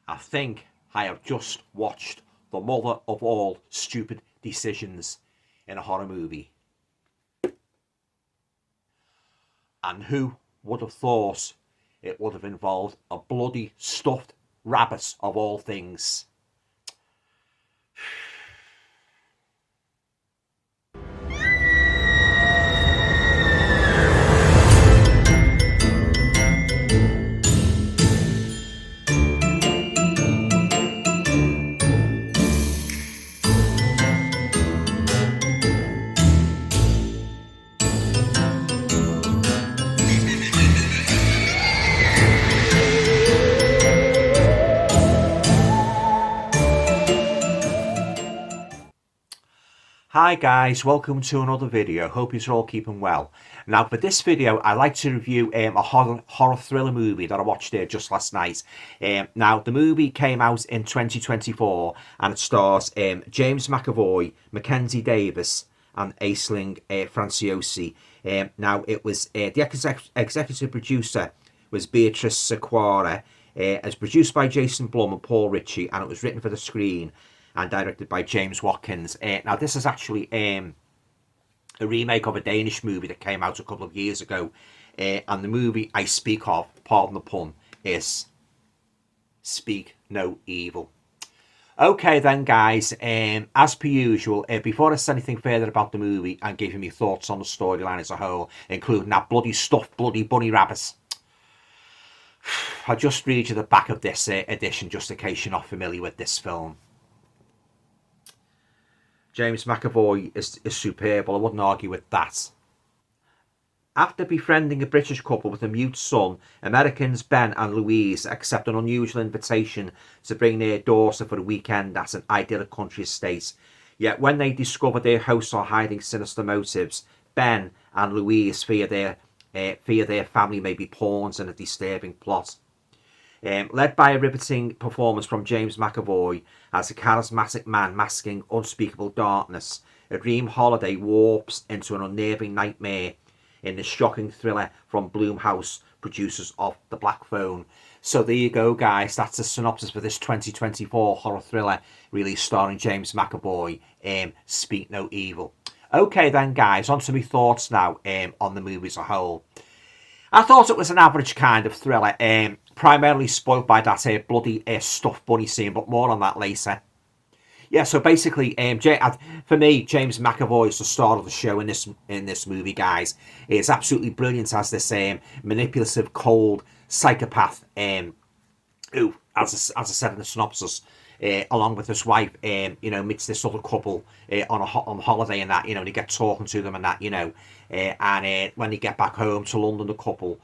I think I have just watched the mother of all stupid decisions in a horror movie. And who would have thought it would have involved a bloody stuffed rabbit of all things? Hi guys, welcome to another video. Hope you're all keeping well. Now for this video I'd like to review a horror thriller movie that I watched just last night. Now the movie came out in 2024 and it stars James McAvoy, Mackenzie Davis and Aisling Franciosi. Now it was the executive producer was Beatrice Sequara. It's produced by Jason Blum and Paul Ritchie and it was written for the screen and directed by James Watkins. Now, this is actually a remake of a Danish movie that came out a couple of years ago. And the movie I speak of, pardon the pun, is Speak No Evil. Okay then, guys, as per usual, before I say anything further about the movie and give you my thoughts on the storyline as a whole, including that bloody stuffed bloody bunny rabbits, I'll just read you the back of this edition just in case you're not familiar with this film. James McAvoy is superb, but I wouldn't argue with that. After befriending a British couple with a mute son, Americans Ben and Louise accept an unusual invitation to bring their daughter for a weekend at an idyllic country estate. Yet when they discover their hosts are hiding sinister motives, Ben and Louise fear their family may be pawns in a disturbing plot. Led by a riveting performance from James McAvoy as a charismatic man masking unspeakable darkness, a dream holiday warps into an unnerving nightmare in the shocking thriller from Blumhouse, producers of The Black Phone. So there you go, guys. That's the synopsis for this 2024 horror thriller release starring James McAvoy, Speak No Evil. Okay then, guys, on to my thoughts now on the movie as a whole. I thought it was an average kind of thriller, primarily spoilt by that bloody stuffed bunny scene, but more on that later. Yeah, so basically, for me, James McAvoy is the star of the show in this movie, guys. It's absolutely brilliant as this manipulative, cold psychopath who, as I said in the synopsis, along with his wife, meets this other couple on holiday and that, and they get talking to them and that, and when they get back home to London, the couple,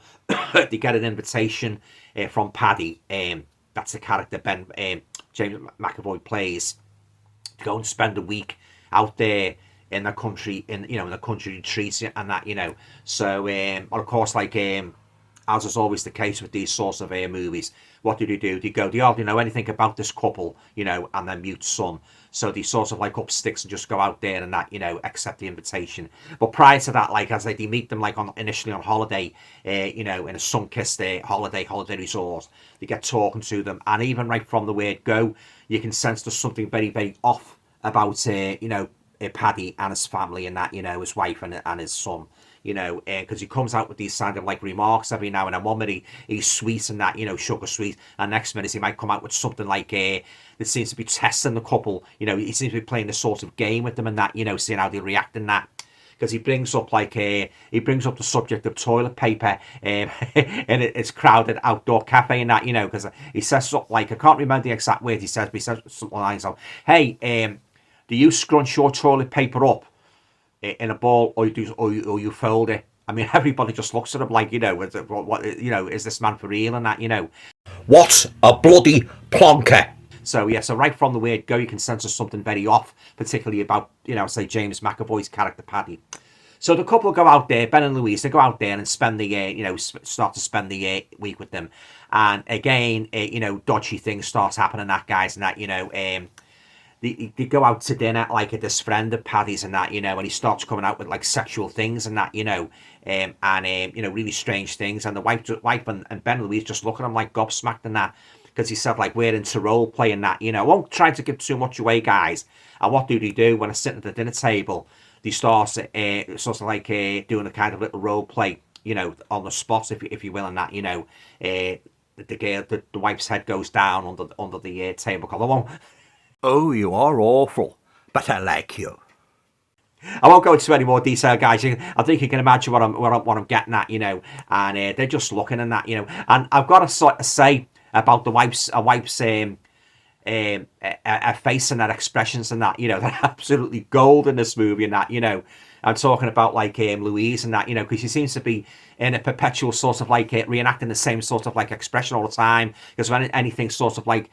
they get an invitation from Paddy, that's the character James McAvoy plays, to go and spend a week out there in the country, in the country retreat and that, So, of course, like, as is always the case with these sorts of movies, what do? They hardly know anything about this couple, and their mute son. So they sort of like up sticks and just go out there and that, accept the invitation. But prior to that, like, as they meet them like initially on holiday, in a sun-kissed holiday resort, they get talking to them, and even right from the word go, you can sense there's something very, very off about, Paddy and his family and that, his wife and his son. Because he comes out with these kind of like remarks every now and then. One minute he's sweet and that, sugar sweet, and next minute he might come out with something like that seems to be testing the couple. He seems to be playing this sort of game with them and that, seeing how they react in that. Because he brings up the subject of toilet paper in its crowded outdoor cafe and that, because he says something like, I can't remember the exact words he says, but he says something like, hey, do you scrunch your toilet paper up in a ball, or you fold it? I mean, everybody just looks at him like, what, is this man for real and that, What a bloody plonker! So yeah, so right from the word go, you can sense there's something very off, particularly about, say James McAvoy's character Paddy. So the couple go out there, Ben and Louise, they go out there and spend the start to spend the week with them, and again, dodgy things start happening, that guys, and that, they go out to dinner like at this friend of Paddy's and that, and he starts coming out with like sexual things and that, really strange things, and the wife and Ben and Louise just look at him like gobsmacked and that, because he said, like, we're into role playing that, I won't try to give too much away, guys. And what do they do when I sit at the dinner table? They start sort of like doing a kind of little role play, on the spot, if you will, and that, the wife's head goes down under the table collar. Oh, you are awful, but I like you. I won't go into any more detail, guys. I think you can imagine what I'm getting at, and they're just looking and that, And I've got to sort of say about the wife's a face and that expressions and that, they're absolutely gold in this movie and that, I'm talking about like Louise and that, because she seems to be in a perpetual sort of like reenacting the same sort of like expression all the time. Because when anything sort of like,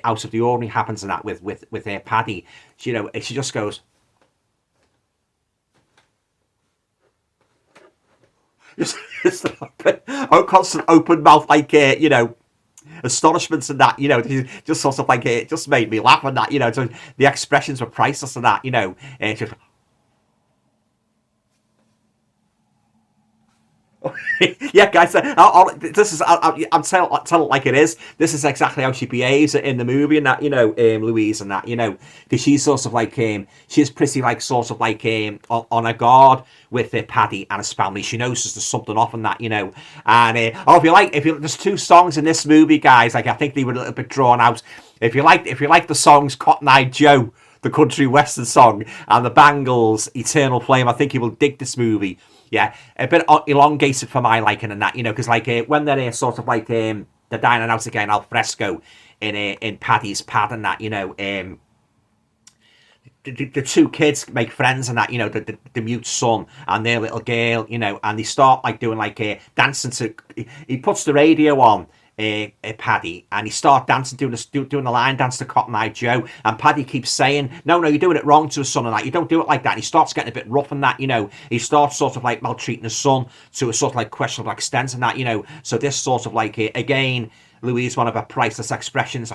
out of the ordinary happens and that with Paddy, she just goes. Just constant open mouth, like astonishments and that, just sort of like it just made me laugh and that, so the expressions were priceless and that, just. Yeah, guys, I'm telling it like it is. This is exactly how she behaves in the movie and that, Louise and that, because she's sort of like she's pretty like sort of like on her guard with Paddy and his family. She knows there's something off and that, and there's two songs in this movie, guys. Like I think they were a little bit drawn out. If you like the songs Cotton Eye Joe, the country western song, and the Bangles, Eternal Flame, I think you will dig this movie. Yeah, a bit elongated for my liking and that, because like when they're sort of like they're dining out again al fresco in Paddy's pad and that, the two kids make friends and that, the mute son and their little girl, and they start like doing like dancing to. He puts the radio on. Paddy, and he starts dancing, doing the line dance to Cotton Eye Joe, and Paddy keeps saying, no, you're doing it wrong to his son and that, you don't do it like that, and he starts getting a bit rough and that, he starts sort of like maltreating his son to a sort of like questionable extent and that, so this sort of like, again, Louise, one of her priceless expressions.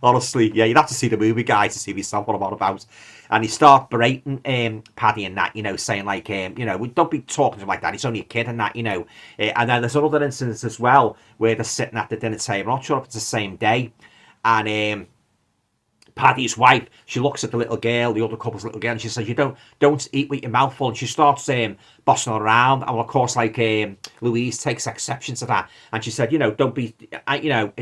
Honestly, yeah, you'd have to see the movie, guys, to see yourself what I'm on about. And he starts berating Paddy and that, saying like, we don't be talking to him like that. He's only a kid and that, and then there's another instance as well where they're sitting at the dinner table. I'm not sure if it's the same day, and Paddy's wife, she looks at the little girl, the other couple's little girl, and she says, "You don't eat with your mouth full." And she starts bossing around, and of course, like Louise takes exception to that, and she said, "Don't be,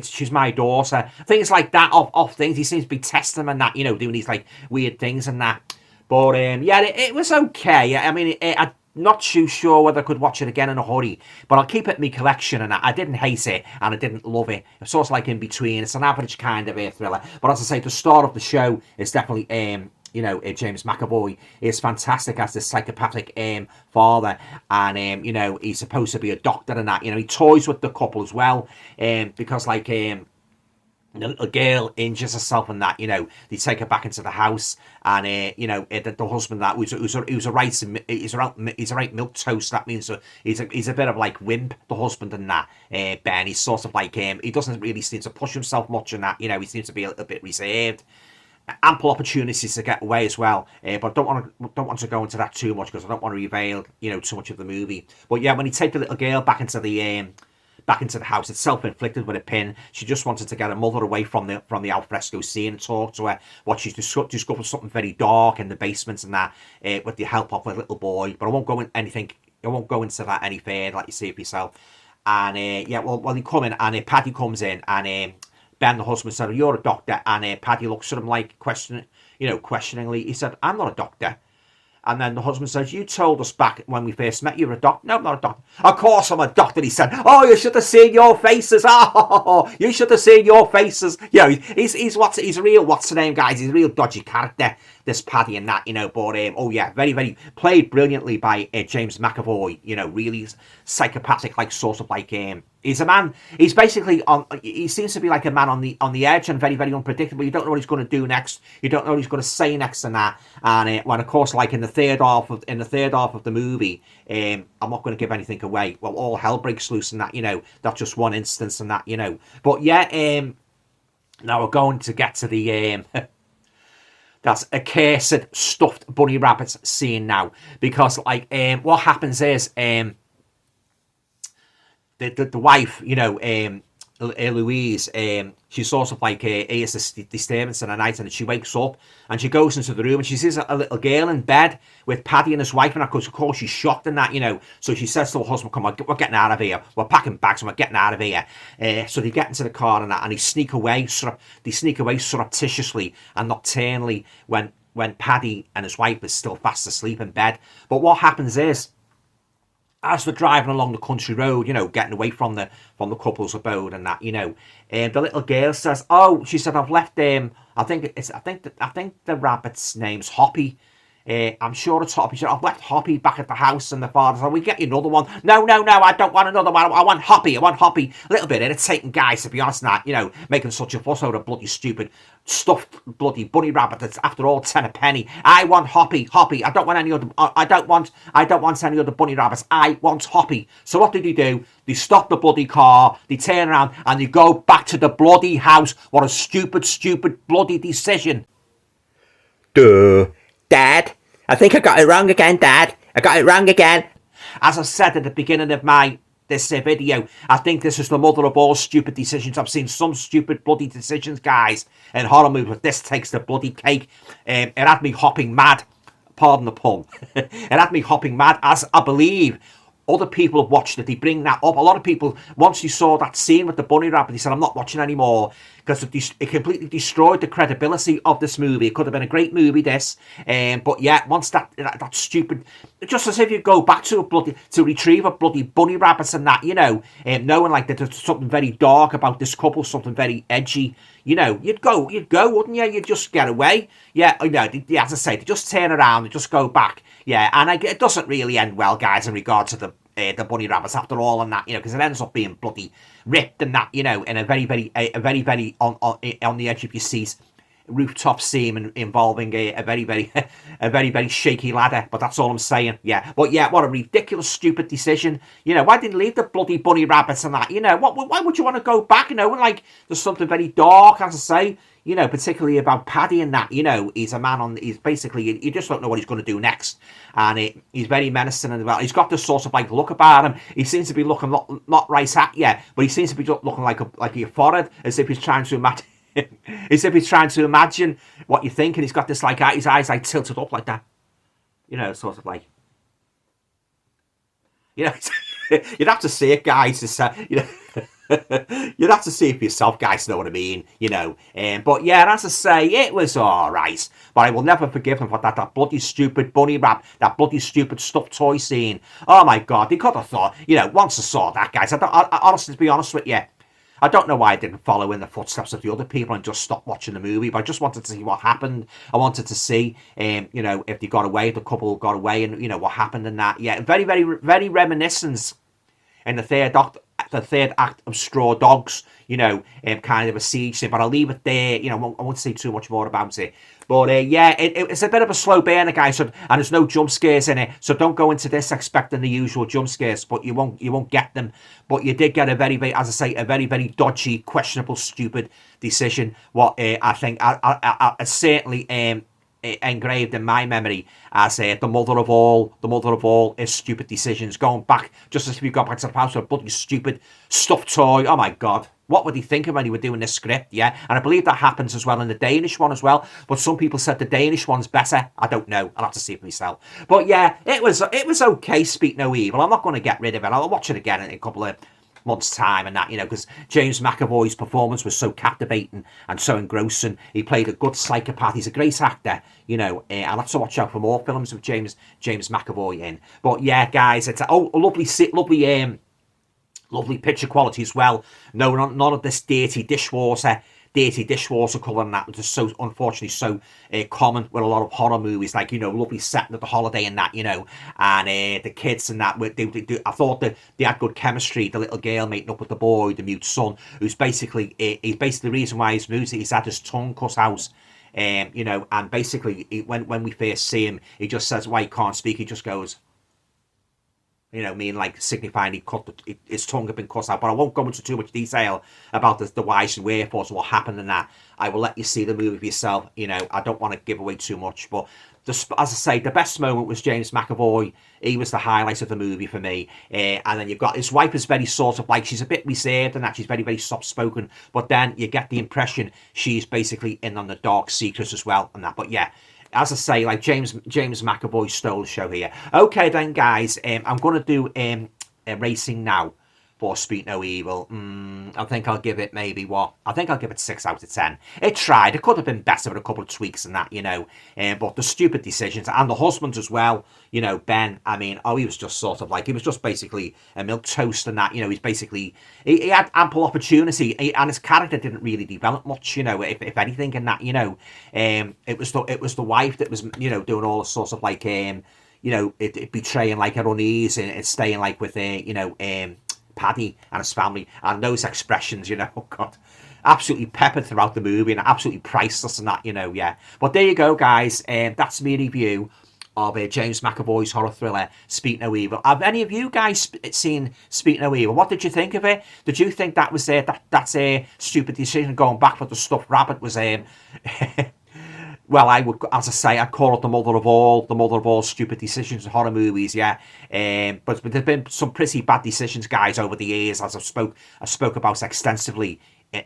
she's my daughter." Things like that, off things. He seems to be testing them and that, doing these like weird things and that. But yeah, it was okay. I mean, I not too sure whether I could watch it again in a hurry, but I'll keep it in my collection, and I didn't hate it, and I didn't love it. It's sort of like in between. It's an average kind of a thriller. But as I say, the start of the show is definitely, James McAvoy is fantastic as this psychopathic father, and, he's supposed to be a doctor and that. He toys with the couple as well, because, like, the little girl injures herself and that, they take her back into the house, and the husband that who's a right milk toast. That means he's a bit of like wimp, the husband, and that Ben. He's sort of like he doesn't really seem to push himself much in that, he seems to be a little bit reserved. Ample opportunities to get away as well, but don't want to go into that too much because I don't want to reveal too much of the movie. But yeah, when he take the little girl back into the house, it's self-inflicted with a pin. She just wanted to get her mother away from the alfresco scene and talk to her. What she's discovered something very dark in the basement and that, with the help of a little boy. But I won't go into that any further. Like you see it yourself. And yeah, well, he come in, and Paddy comes in, and Ben, the husband, said, "You're a doctor," and Paddy looks at him like questioningly. He said, "I'm not a doctor." And then the husband says, "You told us back when we first met you're a doctor." "No, I'm not a doctor." "Of course I'm a doctor," he said. "Oh, you should have seen your faces." "Oh, you should have seen your faces." He's a real, what's the name, guys? He's a real dodgy character, this Paddy and that, But oh yeah, very, very played brilliantly by James McAvoy. Really psychopathic, like sort of like he's a man. He's basically he seems to be like a man on the edge and very, very unpredictable. You don't know what he's going to do next. You don't know what he's going to say next and that. And when of course, like in the third half of the movie, I'm not going to give anything away. Well, all hell breaks loose and that. That's just one instance and that. But yeah, now we're going to get to the that's a cursed stuffed bunny rabbit scene now, because like what happens is the wife, Louise, she's sort of like hears this disturbance in the night, and she wakes up and she goes into the room and she sees a little girl in bed with Paddy and his wife, and of course she's shocked and that, so she says to her husband, come on, we're getting out of here, we're packing bags and we're getting out of here. So they get into the car and that, and they sneak away surreptitiously and nocturnally when Paddy and his wife is still fast asleep in bed. But what happens is, as they're driving along the country road, getting away from the couple's abode and that, the little girl says, "Oh," she said, "I've left I think the rabbit's name's Hoppy. I'm sure it's Hoppy. I've left Hoppy back at the house." And the father said, "We get you another one." No, I don't want another one. I want Hoppy. A little bit irritating, guys, to be honest, not making such a fuss out of bloody stupid stuffed bloody bunny rabbit that's after all 10 a penny. I want Hoppy. I don't want any other. I don't want any other bunny rabbits. I want Hoppy. So what did he do? They stop the bloody car. They turn around and they go back to the bloody house. What a stupid bloody decision. Duh. Dad, I think I got it wrong again, Dad. I got it wrong again. As I said at the beginning of this video, I think this is the mother of all stupid decisions. I've seen some stupid bloody decisions, guys, in horror movies, but this takes the bloody cake. It had me hopping mad. Pardon the pun. It had me hopping mad, as I believe other people have watched it. They bring that up. A lot of people, once you saw that scene with the bunny rabbit, they said, "I'm not watching anymore," because it completely destroyed the credibility of this movie. It could have been a great movie, this, but yeah, once that stupid, just as if you go back to retrieve a bloody bunny rabbits and that, knowing like that there's something very dark about this couple, something very edgy, you'd go, wouldn't you? You'd just get away. Yeah, as I say, they just turn around and just go back. Yeah, and it doesn't really end well, guys, in regard to the bunny rabbits after all, and that, because it ends up being bloody ripped and that, in a very on the edge of your seat rooftop scene involving a very shaky ladder. But that's all I'm saying. Yeah, but yeah, what a ridiculous, stupid decision. Why didn't you leave the bloody bunny rabbits and that? Why would you want to go back? Like there's something very dark, as I say. Particularly about Paddy and that, he's a man he's basically, you just don't know what he's going to do next. And he's very menacing and he's got this sort of like look about him. He seems to be looking not right at you, but he seems to be looking like a forehead, as if he's trying to imagine, what you think. And he's got this like, his eyes like tilted up like that. Sort of like, you'd have to see it, guys. You'd have to see it for yourself, guys, know what I mean, but yeah, as I say, it was alright, but I will never forgive them for that bloody stupid bunny wrap, that bloody stupid stuffed toy scene. Oh my god, they could have thought, once I saw that, guys, I honestly, to be honest with you, I don't know why I didn't follow in the footsteps of the other people and just stop watching the movie, but I just wanted to see what happened. I wanted to see, if they got away, if the couple got away, and, what happened and that. Yeah, very, very, very reminiscent in the third act of Straw Dogs, kind of a siege scene, but I'll leave it there. I won't say too much more about it. But yeah, it's a bit of a slow burner, guys, and there's no jump scares in it, so don't go into this expecting the usual jump scares, but you won't get them. But you did get a very, very, as I say, a very, very dodgy, questionable, stupid decision. What I think I certainly engraved in my memory as the mother of all is stupid decisions. Going back, just as if you got back to the house with a bloody stupid stuffed toy. Oh my god, what were they thinking when they were doing this script? Yeah, and I believe that happens as well in the Danish one as well, but some people said the Danish one's better. I don't know, I'll have to see it myself. But yeah, it was okay, Speak No Evil. I'm not going to get rid of it. I'll watch it again in a couple of months' time and that, because James McAvoy's performance was so captivating and so engrossing. He played a good psychopath. He's a great actor, I'll have to watch out for more films with James McAvoy in. But yeah, guys, it's a lovely picture quality as well. No, none of this dirty dishwater colour and that, which is so, unfortunately, so common with a lot of horror movies, like, lovely setting of the holiday and that, and the kids and that, I thought that they had good chemistry, the little girl making up with the boy, the mute son, who's basically, he's basically the reason why he's moved, he's had his tongue cut out, and basically, when we first see him, he just says why he can't speak, he just goes, like signifying his tongue had been cut out. But I won't go into too much detail about the whys and wherefores and what happened and that. I will let you see the movie for yourself. I don't want to give away too much, but as I say, the best moment was James McAvoy. He was the highlight of the movie for me. And then you've got his wife is very sort of like, she's a bit reserved and that she's very, very soft spoken. But then you get the impression she's basically in on the dark secrets as well and that. But yeah, as I say, like James McAvoy stole the show here. Okay then, guys, I'm going to do a racing now for Speak No Evil. I think I'll give it maybe what? I think I'll give it 6 out of 10. It tried. It could have been better with a couple of tweaks and that, you know. But the stupid decisions and the husband as well, you know, Ben. I mean, he was just sort of like, he was just basically a milk toast and that, you know. He's basically, he had ample opportunity and his character didn't really develop much, you know, if anything, and that, you know. It was the wife that was, you know, doing all sorts of like, you know, it betraying like her unease and staying like with, you know, Paddy and his family, and those expressions, you know, oh God, absolutely peppered throughout the movie and absolutely priceless and that, you know, yeah. But there you go, guys. That's my review of James McAvoy's horror thriller, Speak No Evil. Have any of you guys seen Speak No Evil? What did you think of it? Did you think that was that's a stupid decision going back for the stuffed rabbit was well, I would, as I say, I'd call it the mother of all stupid decisions in horror movies, yeah. But there's been some pretty bad decisions, guys, over the years, as I spoke about extensively,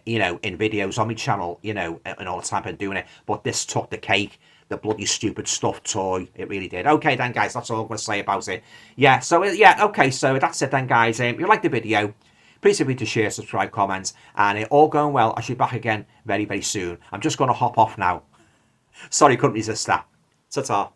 you know, in videos on my channel, you know, and all the time I've been doing it. But this took the cake, the bloody stupid stuffed toy. It really did. Okay, then, guys, that's all I'm going to say about it. Yeah, so, yeah, okay, so that's it then, guys. If you like the video, please feel free to share, subscribe, comment, and all going well, I should be back again very, very soon. I'm just going to hop off now. Sorry, couldn't resist that. Ta-ta.